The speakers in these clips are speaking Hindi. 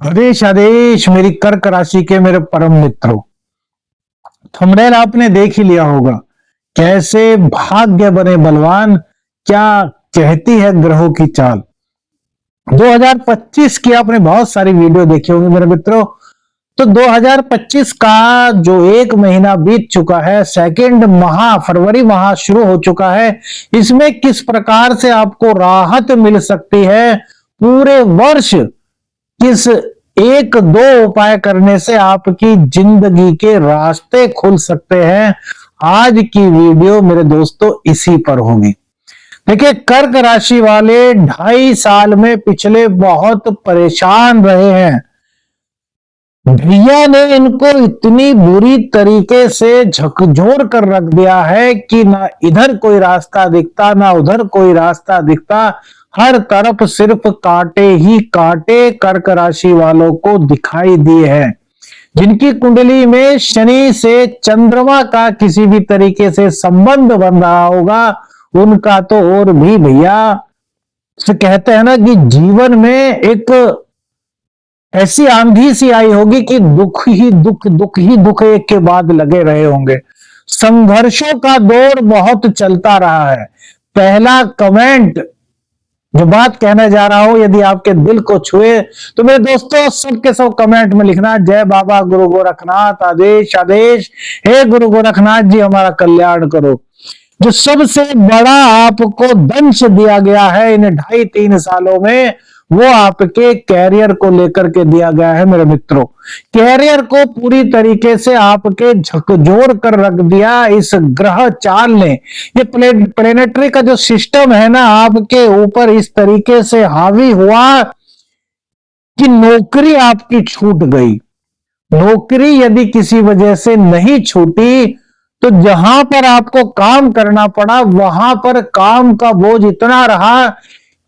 आदेश आदेश मेरी कर्क राशि के मेरे परम मित्रों, थंबनेल आपने देख ही लिया होगा। कैसे भाग्य बने बलवान, क्या कहती है ग्रहों की चाल। 2025 की आपने बहुत सारी वीडियो देखी होंगी मेरे मित्रों। तो 2025 का जो एक महीना बीत चुका है, सेकंड माह फरवरी माह शुरू हो चुका है, इसमें किस प्रकार से आपको राहत मिल सकती है। पूरे वर्ष किस एक दो उपाय करने से आपकी जिंदगी के रास्ते खुल सकते हैं, आज की वीडियो मेरे दोस्तों इसी पर होगी। देखिए, कर्क राशि वाले 2.5 साल में पिछले बहुत परेशान रहे हैं। भैया ने इनको इतनी बुरी तरीके से झकझोर कर रख दिया है कि ना इधर कोई रास्ता दिखता ना उधर कोई रास्ता दिखता। हर तरफ सिर्फ कांटे ही कांटे कर्क राशि वालों को दिखाई दिए हैं। जिनकी कुंडली में शनि से चंद्रमा का किसी भी तरीके से संबंध बन रहा होगा, उनका तो और भी भैया से कहते हैं ना कि जीवन में एक ऐसी आंधी सी आई होगी कि दुख ही दुख दुख ही दुख एक के बाद लगे रहे होंगे। संघर्षों का दौर बहुत चलता रहा है। पहला कमेंट जो बात कहने जा रहा हूं, यदि आपके दिल को छुए तो मेरे दोस्तों सबके सब कमेंट में लिखना, जय बाबा गुरु गोरखनाथ, आदेश आदेश, हे गुरु गोरखनाथ जी हमारा कल्याण करो। जो सबसे बड़ा आपको दंश दिया गया है इन 2.5-3 सालों में, वो आपके कैरियर को लेकर के दिया गया है मेरे मित्रों। कैरियर को पूरी तरीके से आपके झकझोर कर रख दिया इस ग्रह चाल ने। ये प्लेनेटरी का जो सिस्टम है ना, आपके ऊपर इस तरीके से हावी हुआ कि नौकरी आपकी छूट गई। नौकरी यदि किसी वजह से नहीं छूटी तो जहां पर आपको काम करना पड़ा, वहां पर काम का बोझ इतना रहा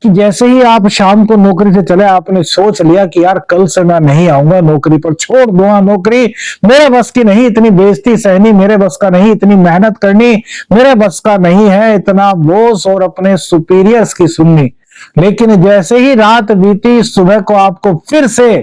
कि जैसे ही आप शाम को नौकरी से चले, आपने सोच लिया कि यार कल से मैं नहीं आऊंगा नौकरी पर, छोड़ दूंगा नौकरी, मेरे बस की नहीं इतनी बेइज्जती सहनी, मेरे बस का नहीं इतनी मेहनत करनी, मेरे बस का नहीं है इतना बॉस और अपने सुपीरियर्स की सुननी। लेकिन जैसे ही रात बीती, सुबह को आपको फिर से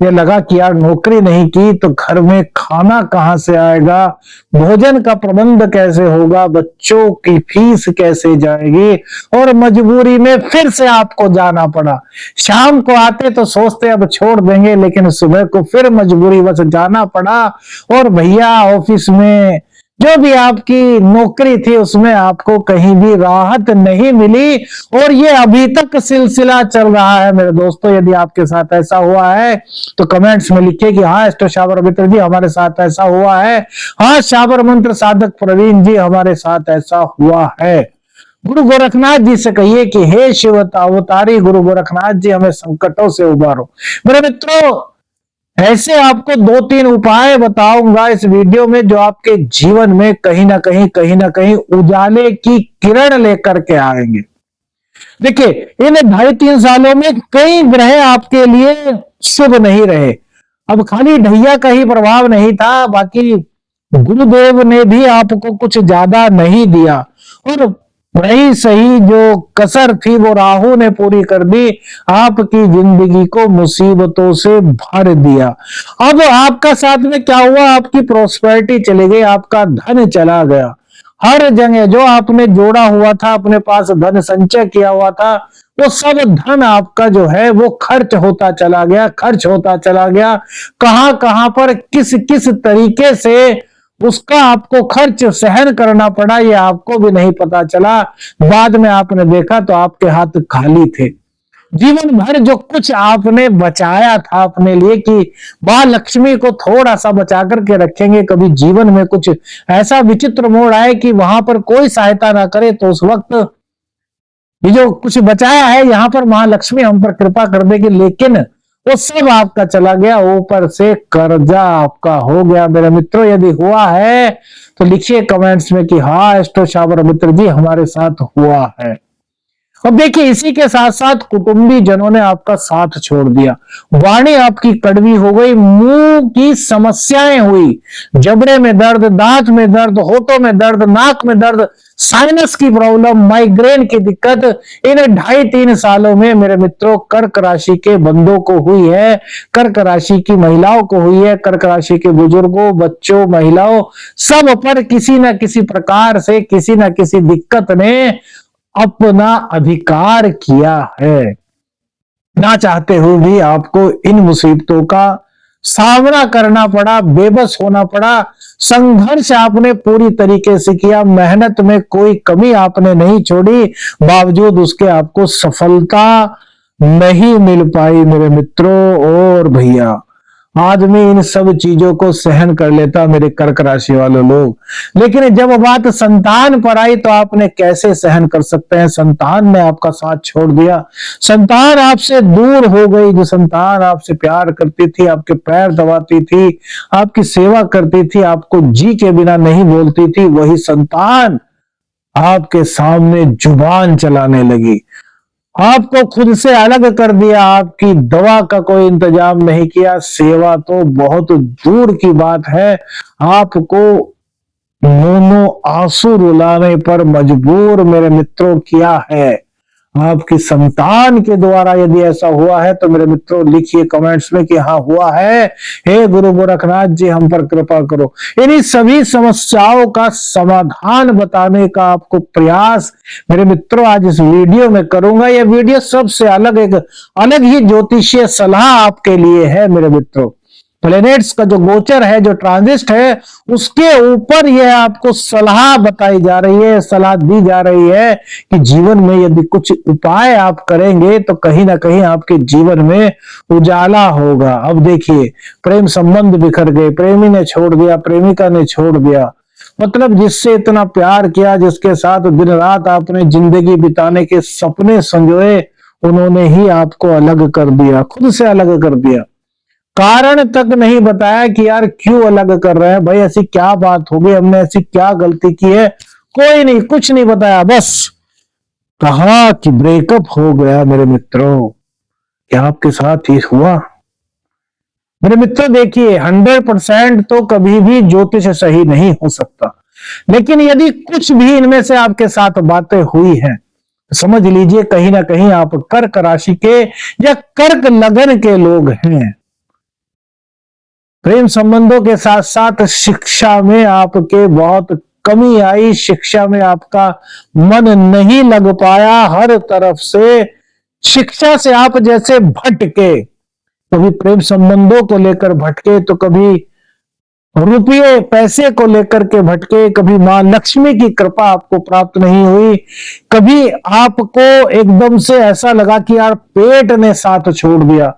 ये लगा कि यार नौकरी नहीं की तो घर में खाना कहां से आएगा, भोजन का प्रबंध कैसे होगा, बच्चों की फीस कैसे जाएगी, और मजबूरी में फिर से आपको जाना पड़ा। शाम को आते तो सोचते अब छोड़ देंगे, लेकिन सुबह को फिर मजबूरी बस जाना पड़ा। और भैया ऑफिस में जो भी आपकी नौकरी थी उसमें आपको कहीं भी राहत नहीं मिली, और ये अभी तक सिलसिला चल रहा है मेरे दोस्तों। यदि आपके साथ ऐसा हुआ है तो कमेंट्स में लिखिए कि हाँ एस्ट्रो शाबर मित्र जी हमारे साथ ऐसा हुआ है, हाँ शाबर मंत्र साधक प्रवीण जी हमारे साथ ऐसा हुआ है। गुरु गोरखनाथ जी से कहिए कि हे शिव अवतारी गुरु गोरखनाथ जी हमें संकटों से उबारो। मेरे मित्रों, ऐसे आपको 2-3 उपाय बताऊंगा इस वीडियो में जो आपके जीवन में कहीं ना कहीं उजाले की किरण लेकर के आएंगे। देखिए, इन 2.5-3 सालों में कई ग्रह आपके लिए शुभ नहीं रहे। अब खाली ढैया का ही प्रभाव नहीं था, बाकी गुरुदेव ने भी आपको कुछ ज्यादा नहीं दिया, और वही सही जो कसर थी वो राहु ने पूरी कर दी, आपकी जिंदगी को मुसीबतों से भर दिया। अब आपका साथ में क्या हुआ, आपकी प्रोस्पेरिटी चली गई, आपका धन चला गया। हर जगह जो आपने जोड़ा हुआ था, अपने पास धन संचय किया हुआ था, वो सब धन आपका जो है वो खर्च होता चला गया, खर्च होता चला गया। कहां कहां पर किस किस तरीके से उसका आपको खर्च सहन करना पड़ा, ये आपको भी नहीं पता चला। बाद में आपने देखा तो आपके हाथ खाली थे। जीवन भर जो कुछ आपने बचाया था अपने लिए कि मां लक्ष्मी को थोड़ा सा बचा करके रखेंगे, कभी जीवन में कुछ ऐसा विचित्र मोड़ आए कि वहां पर कोई सहायता ना करे, तो उस वक्त ये जो कुछ बचाया है यहां पर महालक्ष्मी हम पर कृपा कर देगी, लेकिन वो सब आपका चला गया, ऊपर से कर्जा आपका हो गया। मेरे मित्रों, यदि हुआ है तो लिखिए कमेंट्स में कि हाँ एस्ट्रो शाबर मित्र जी हमारे साथ हुआ है। अब देखिए, इसी के साथ साथ कुटुंबी जनों ने आपका साथ छोड़ दिया, वाणी आपकी कड़वी हो गई, मुंह की समस्याएं हुई, जबड़े में दर्द, दांत में दर्द, होठों में दर्द, नाक में दर्द, साइनस की प्रॉब्लम, माइग्रेन की दिक्कत इन 2.5-3 सालों में मेरे मित्रों कर्क राशि के बंदों को हुई है, कर्क राशि की महिलाओं को हुई है, कर्क राशि के बुजुर्गों, बच्चों, महिलाओं, सब पर किसी ना किसी प्रकार से किसी ना किसी दिक्कत ने अपना अधिकार किया है। ना चाहते हुए भी आपको इन मुसीबतों का सामना करना पड़ा, बेबस होना पड़ा, संघर्ष आपने पूरी तरीके से किया, मेहनत में कोई कमी आपने नहीं छोड़ी, बावजूद उसके आपको सफलता नहीं मिल पाई मेरे मित्रों। और भैया, आदमी इन सब चीजों को सहन कर लेता मेरे कर्क राशि वाले लोग, लेकिन जब बात संतान पर आई तो आपने कैसे सहन कर सकते हैं। संतान ने आपका साथ छोड़ दिया, संतान आपसे दूर हो गई। जो संतान आपसे प्यार करती थी, आपके पैर दबाती थी, आपकी सेवा करती थी, आपको जी के बिना नहीं बोलती थी, वही संतान आपके सामने जुबान चलाने लगी, आपको खुद से अलग कर दिया, आपकी दवा का कोई इंतजाम नहीं किया, सेवा तो बहुत दूर की बात है, आपको नोनो आंसू रुलाने पर मजबूर मेरे मित्रों किया है। आपकी संतान के द्वारा यदि ऐसा हुआ है तो मेरे मित्रों लिखिए कमेंट्स में कि हाँ हुआ है। हे गुरु गोरखनाथ जी, हम पर कृपा करो। इन्हीं सभी समस्याओं का समाधान बताने का आपको प्रयास मेरे मित्रों आज इस वीडियो में करूंगा। यह वीडियो सबसे अलग, एक अलग ही ज्योतिषीय सलाह आपके लिए है मेरे मित्रों। प्लैनेट्स का जो गोचर है, जो ट्रांजिट है, उसके ऊपर यह आपको सलाह बताई जा रही है, सलाह दी जा रही है कि जीवन में यदि कुछ उपाय आप करेंगे तो कहीं ना कहीं आपके जीवन में उजाला होगा। अब देखिए, प्रेम संबंध बिखर गए, प्रेमी ने छोड़ दिया, प्रेमिका ने छोड़ दिया, मतलब जिससे इतना प्यार किया, जिसके साथ दिन रात आपने जिंदगी बिताने के सपने संजोए, उन्होंने ही आपको अलग कर दिया, खुद से अलग कर दिया। कारण तक नहीं बताया कि यार क्यों अलग कर रहे हैं भाई, ऐसी क्या बात हो गई, हमने ऐसी क्या गलती की है, कोई नहीं, कुछ नहीं बताया, बस कहा कि ब्रेकअप हो गया। मेरे मित्रों, क्या आपके साथ ही हुआ? मेरे मित्रों देखिए, 100% तो कभी भी ज्योतिष सही नहीं हो सकता, लेकिन यदि कुछ भी इनमें से आपके साथ बातें हुई हैं, समझ लीजिए कहीं ना कहीं आप कर्क राशि के या कर्क लगन के लोग हैं। प्रेम संबंधों के साथ साथ शिक्षा में आपके बहुत कमी आई, शिक्षा में आपका मन नहीं लग पाया, हर तरफ से शिक्षा से आप जैसे भटके, कभी प्रेम संबंधों को लेकर भटके, तो कभी रुपये पैसे को लेकर के भटके, कभी मां लक्ष्मी की कृपा आपको प्राप्त नहीं हुई, कभी आपको एकदम से ऐसा लगा कि यार पेट ने साथ छोड़ दिया।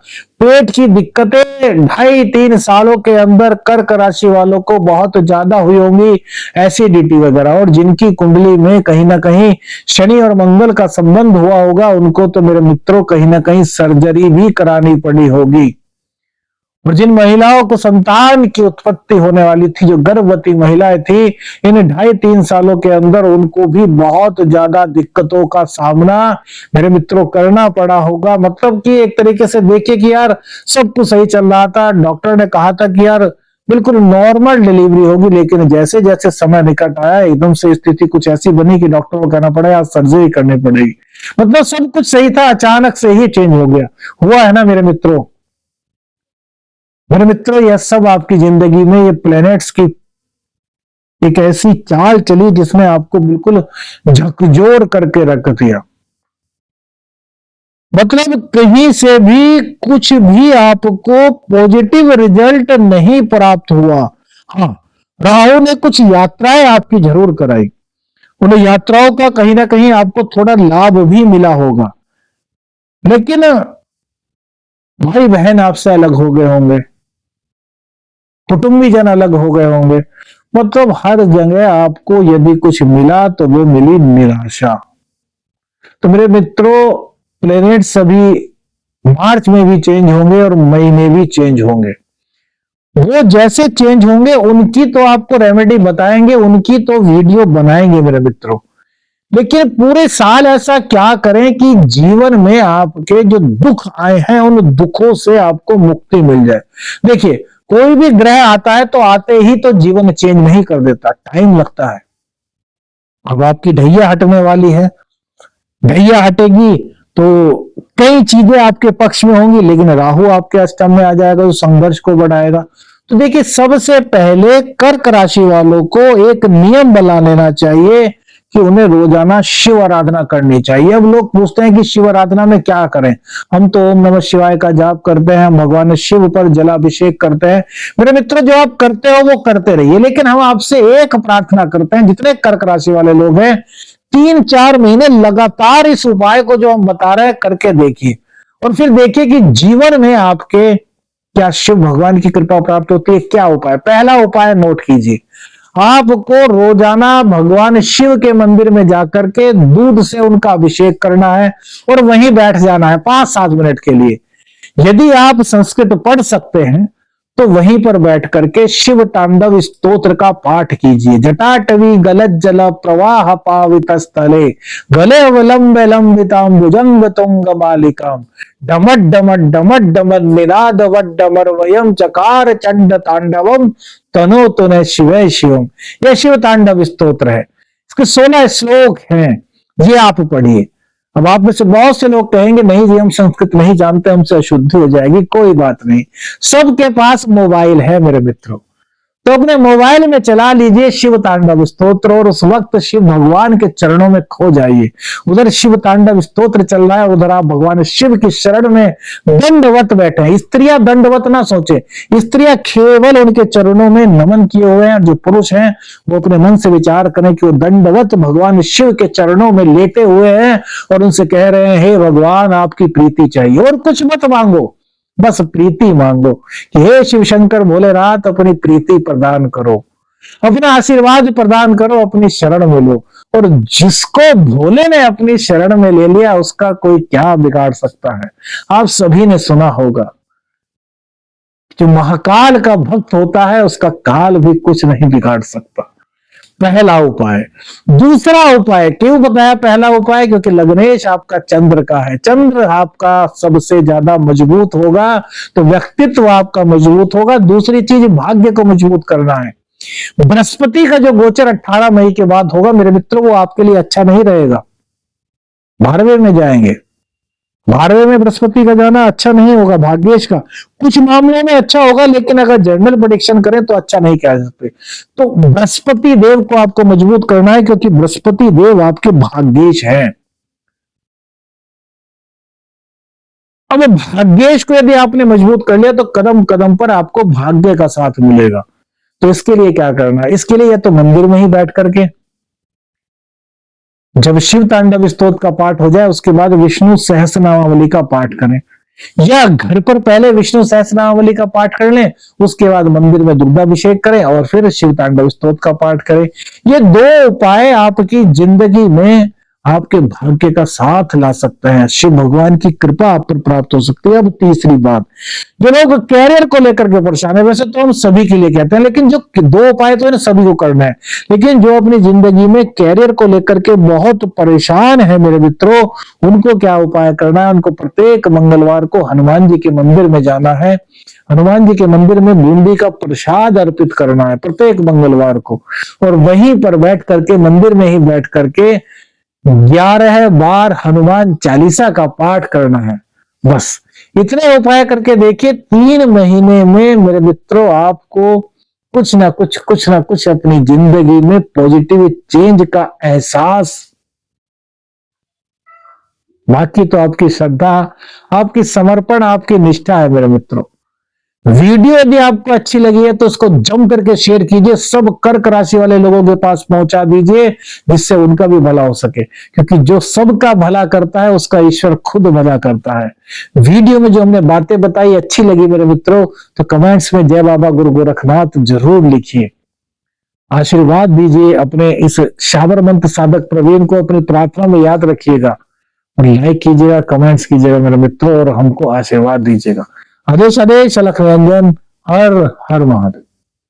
पेट की दिक्कतें 2.5-3 सालों के अंदर कर्क राशि वालों को बहुत ज्यादा हुई होंगी, एसिडिटी वगैरह, और जिनकी कुंडली में कहीं ना कहीं शनि और मंगल का संबंध हुआ होगा, उनको तो मेरे मित्रों कहीं ना कहीं सर्जरी भी करानी पड़ी होगी। और जिन महिलाओं को संतान की उत्पत्ति होने वाली थी, जो गर्भवती महिलाएं थी, इन 2.5-3 सालों के अंदर उनको भी बहुत ज्यादा दिक्कतों का सामना मेरे मित्रों करना पड़ा होगा। मतलब कि एक तरीके से देखिए कि यार सब कुछ सही चल रहा था, डॉक्टर ने कहा था कि यार बिल्कुल नॉर्मल डिलीवरी होगी, लेकिन जैसे जैसे समय निकट आया, एकदम से स्थिति कुछ ऐसी बनी कि डॉक्टर को कहना पड़ा यार सर्जरी करनी पड़ेगी। मतलब सब कुछ सही था, अचानक से ही चेंज हो गया। हुआ है ना मेरे मित्रों? मेरे मित्रों, यह सब आपकी जिंदगी में ये प्लैनेट्स की एक ऐसी चाल चली जिसने आपको बिल्कुल झकझोर करके रख दिया। मतलब कहीं से भी कुछ भी आपको पॉजिटिव रिजल्ट नहीं प्राप्त हुआ। हाँ, राहु ने कुछ यात्राएं आपकी जरूर कराई, उन यात्राओं का कहीं ना कहीं आपको थोड़ा लाभ भी मिला होगा, लेकिन भाई बहन आपसे अलग हो गए होंगे, कुटुंबी जन अलग हो गए होंगे, मतलब हर जगह आपको यदि कुछ मिला तो वो मिली निराशा। तो मेरे मित्रों, प्लेनेट सभी मार्च में भी चेंज होंगे और मई में भी चेंज होंगे। वो जैसे चेंज होंगे उनकी तो आपको रेमेडी बताएंगे, उनकी तो वीडियो बनाएंगे मेरे मित्रों। लेकिन पूरे साल ऐसा क्या करें कि जीवन में आपके जो दुख आए हैं उन दुखों से आपको मुक्ति मिल जाए। देखिए, कोई भी ग्रह आता है तो आते ही तो जीवन चेंज नहीं कर देता, टाइम लगता है। अब आपकी ढैया हटने वाली है, ढैया हटेगी तो कई चीजें आपके पक्ष में होंगी, लेकिन राहु आपके अष्टम में आ जाएगा तो संघर्ष को बढ़ाएगा। तो देखिए, सबसे पहले कर्क राशि वालों को एक नियम बना लेना चाहिए कि उन्हें रोजाना शिव आराधना करनी चाहिए। अब लोग पूछते हैं कि शिव आराधना में क्या करें। हम तो ओम नमः शिवाय का जाप करते हैं, भगवान शिव पर जलाभिषेक करते हैं। मेरे मित्रों, जो आप करते हो वो करते रहिए, लेकिन हम आपसे एक प्रार्थना करते हैं, जितने कर्क राशि वाले लोग हैं 3-4 महीने लगातार इस उपाय को जो हम बता रहे हैं करके देखिए, और फिर देखिए कि जीवन में आपके क्या शिव भगवान की कृपा प्राप्त होती है। क्या उपाय? पहला उपाय नोट कीजिए, आपको रोजाना भगवान शिव के मंदिर में जाकर के दूध से उनका अभिषेक करना है और वहीं बैठ जाना है 5-7 मिनट के लिए। यदि आप संस्कृत पढ़ सकते हैं तो वहीं पर बैठ करके शिव तांडव स्तोत्र का पाठ कीजिए। जटाटवी गलत जल प्रवाह पावित स्थले गले अवलंब लंबिताम भुजंग तुंग मालिकाम डमट डमट डमट डमट निनाद वड्डमर वयम चकार चंड तांडवम तनो तुने शिवे शिवम। यह शिव तांडव स्तोत्र है, इसके 16 श्लोक हैं, ये आप पढ़िए। अब आप में से बहुत से लोग कहेंगे नहीं जी हम संस्कृत नहीं जानते, हमसे अशुद्धि हो जाएगी। कोई बात नहीं, सबके पास मोबाइल है मेरे मित्रों, तो अपने मोबाइल में चला लीजिए शिव तांडव स्तोत्र और उस वक्त शिव भगवान के चरणों में खो जाइए। उधर शिव तांडव स्तोत्र चल रहा है, उधर आप भगवान शिव की शरण में दंडवत बैठे हैं। स्त्रियां दंडवत ना सोचे, स्त्रियां केवल उनके चरणों में नमन किए हुए हैं। जो पुरुष हैं वो अपने मन से विचार करें कि वो दंडवत भगवान शिव के चरणों में लेटे हुए हैं और उनसे कह रहे हैं हे भगवान आपकी प्रीति चाहिए, और कुछ मत मांगो, बस प्रीति मांगो कि हे शिव शंकर भोलेनाथ अपनी प्रीति प्रदान करो, अपना आशीर्वाद प्रदान करो, अपनी शरण में लो। और जिसको भोले ने अपनी शरण में ले लिया उसका कोई क्या बिगाड़ सकता है। आप सभी ने सुना होगा, जो महाकाल का भक्त होता है उसका काल भी कुछ नहीं बिगाड़ सकता। पहला उपाय। दूसरा उपाय क्यों बताया पहला उपाय? क्योंकि लग्नेश आपका चंद्र का है, चंद्र आपका सबसे ज्यादा मजबूत होगा तो व्यक्तित्व आपका मजबूत होगा। दूसरी चीज, भाग्य को मजबूत करना है। बृहस्पति का जो गोचर 18 मई के बाद होगा मेरे मित्रों, वो आपके लिए अच्छा नहीं रहेगा। 12वें में जाएंगे, 12वें में बृहस्पति का जाना अच्छा नहीं होगा। भाग्येश का कुछ मामले में अच्छा होगा, लेकिन अगर जनरल प्रेडिक्शन करें तो अच्छा नहीं कह सकते। तो बृहस्पति देव को आपको मजबूत करना है, क्योंकि बृहस्पति देव आपके भाग्येश हैं। अब भाग्येश को यदि आपने मजबूत कर लिया तो कदम कदम पर आपको भाग्य का साथ मिलेगा। तो इसके लिए क्या करना है? इसके लिए या तो मंदिर में ही बैठ करके जब शिव तांडव स्तोत्र का पाठ हो जाए उसके बाद विष्णु सहस्रनामावली का पाठ करें, या घर पर पहले विष्णु सहस्रनामावली का पाठ कर लें, उसके बाद मंदिर में दुर्गाभिषेक करें और फिर शिव तांडव स्तोत्र का पाठ करें। ये 2 उपाय आपकी जिंदगी में आपके भाग्य का साथ ला सकते हैं। शिव भगवान की कृपा आप पर प्राप्त हो सकती है। अब तीसरी बात, जो लोग कैरियर को लेकर के परेशान है, वैसे तो हम सभी के लिए कहते हैं, लेकिन जो 2 उपाय तो सभी को करना है, लेकिन जो अपनी जिंदगी में कैरियर को लेकर के बहुत परेशान है मेरे मित्रों, उनको क्या उपाय करना है? उनको प्रत्येक मंगलवार को हनुमान जी के मंदिर में जाना है। हनुमान जी के मंदिर में बूंदी का प्रसाद अर्पित करना है प्रत्येक मंगलवार को, और वहीं पर बैठ करके मंदिर में ही बैठ करके 11 बार हनुमान चालीसा का पाठ करना है। बस इतने उपाय करके देखिए, 3 महीने में मेरे मित्रों आपको कुछ ना कुछ अपनी जिंदगी में पॉजिटिव चेंज का एहसास। बाकी तो आपकी श्रद्धा, आपकी समर्पण, आपकी निष्ठा है मेरे मित्रों। वीडियो यदि आपको अच्छी लगी है तो उसको जम करके शेयर कीजिए, सब कर्क राशि वाले लोगों के पास पहुंचा दीजिए, जिससे उनका भी भला हो सके, क्योंकि जो सबका भला करता है उसका ईश्वर खुद भला करता है। वीडियो में जो हमने बातें बताई अच्छी लगी मेरे मित्रों तो कमेंट्स में जय बाबा गुरु गोरखनाथ जरूर लिखिए, आशीर्वाद दीजिए। अपने इस शाबर मंत्र साधक प्रवीण को अपनी प्रार्थना में याद रखिएगा और लाइक कीजिएगा, कमेंट्स कीजिएगा मेरे मित्रों, और हमको आशीर्वाद दीजिएगा। आदेश आदेश अलख निरंजन, हर हर महादेव।